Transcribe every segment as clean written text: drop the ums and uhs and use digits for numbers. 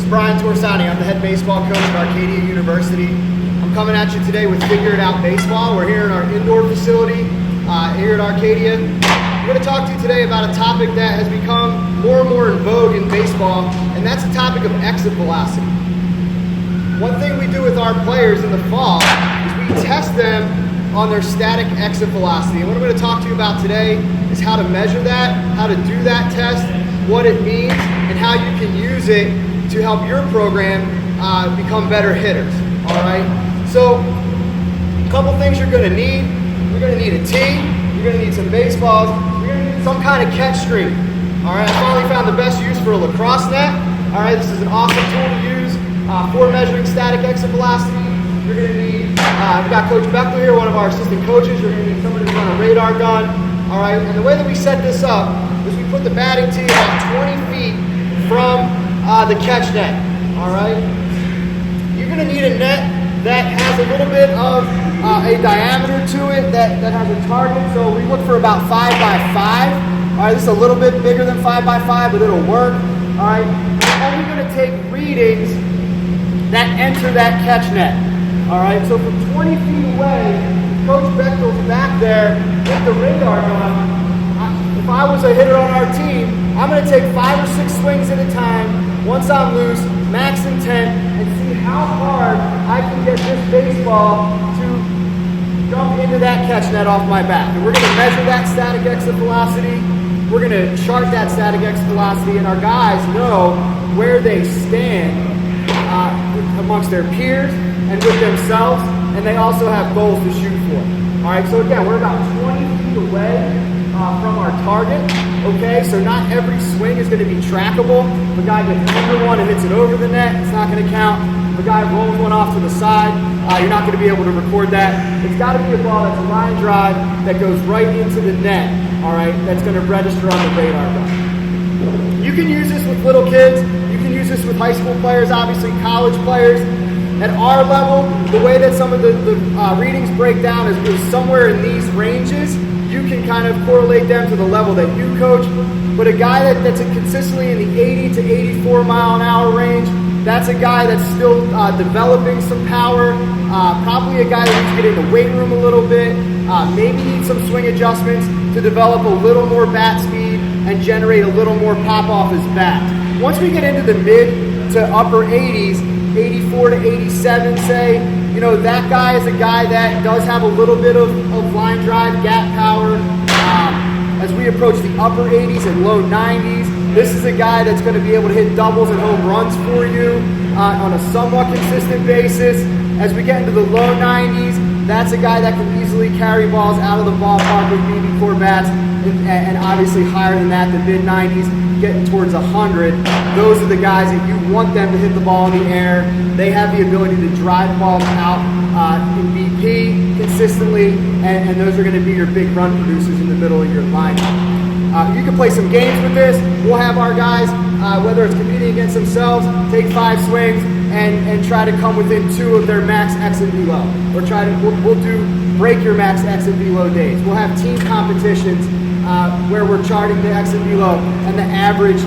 Bryan Torresani. I'm the head baseball coach at Arcadia University. I'm coming at you today with Figure It Out Baseball. We're here in our indoor facility here at Arcadia. I'm going to talk to you today about a topic that has become more and more in vogue in baseball, and that's the topic of exit velocity. One thing we do with our players in the fall is we test them on their static exit velocity. And what I'm going to talk to you about today is how to measure that, how to do that test, what it means, and how you can use it to help your program become better hitters. All right. So, a couple things you're going to need. You're going to need a tee. You're going to need some baseballs. You're going to need some kind of catch string. All right. I finally found the best use for a lacrosse net. All right. This is an awesome tool to use for measuring static exit velocity. You're going to need. We've got Coach Bechtel here, one of our assistant coaches. You're going to need somebody to run a radar gun. All right. And the way that we set this up is we put the batting tee about 20 feet from the catch net. All right. You're going to need a net that has a little bit of a diameter to it that has a target. So we look for about 5 by 5. All right. This is a little bit bigger than 5 by 5, but it'll work. All right. And we're going to take readings that enter that catch net. All right. So from 20 feet away, Coach Bechtel's back there with the radar gun. If I was a hitter on our team, I'm going to take 5 or 6 swings at a time. Once I'm loose, max intent, and see how hard I can get this baseball to jump into that catch net off my back. And we're going to measure that static exit velocity. We're going to chart that static exit velocity, and our guys know where they stand amongst their peers and with themselves, and they also have goals to shoot for. All right, so again, we're about 20 feet away from our target. Okay, so not every swing is going to be trackable. If a guy gets under one and hits it over the net, it's not going to count. If a guy rolls one off to the side, you're not going to be able to record that. It's got to be a ball that's a line drive that goes right into the net, all right, that's going to register on the radar gun. You can use this with little kids. You can use this with high school players, obviously college players. At our level, the way that some of the readings break down is somewhere in these ranges. You can kind of correlate them to the level that you coach. But a guy that's consistently in the 80 to 84 mile an hour range, that's a guy that's still developing some power. Probably a guy that needs to get in the weight room a little bit. Maybe needs some swing adjustments to develop a little more bat speed and generate a little more pop off his bat. Once we get into the mid to upper 80s, 84 to 87 say, you know, that guy is a guy that does have a little bit of line drive, gap power. As we approach the upper 80s and low 90s, this is a guy that's going to be able to hit doubles and home runs for you on a somewhat consistent basis. As we get into the low 90s, that's a guy that can easily carry balls out of the ballpark with BB4 bats, and obviously higher than that, the mid 90s, getting towards 100. Those are the guys that you want them to hit the ball in the air. They have the ability to drive balls out in BP consistently, and those are going to be your big run producers in the middle of your lineup. You can play some games with this. We'll have our guys, whether it's competing against themselves, take 5 swings and try to come within 2 of their max X and below. Or we'll do break your max X and below days. We'll have team competitions where we're charting the X and below, and the average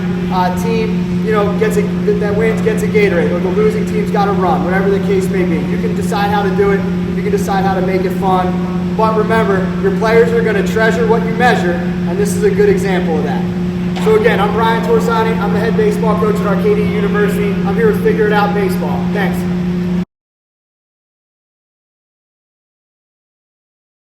team, you know, that wins gets a Gatorade, or the losing team's got a run, whatever the case may be. You can decide how to do it. You can decide how to make it fun. But remember, your players are going to treasure what you measure, and this is a good example of that. So again, I'm Bryan Torresani. I'm the head baseball coach at Arcadia University. I'm here with Figure It Out Baseball. Thanks.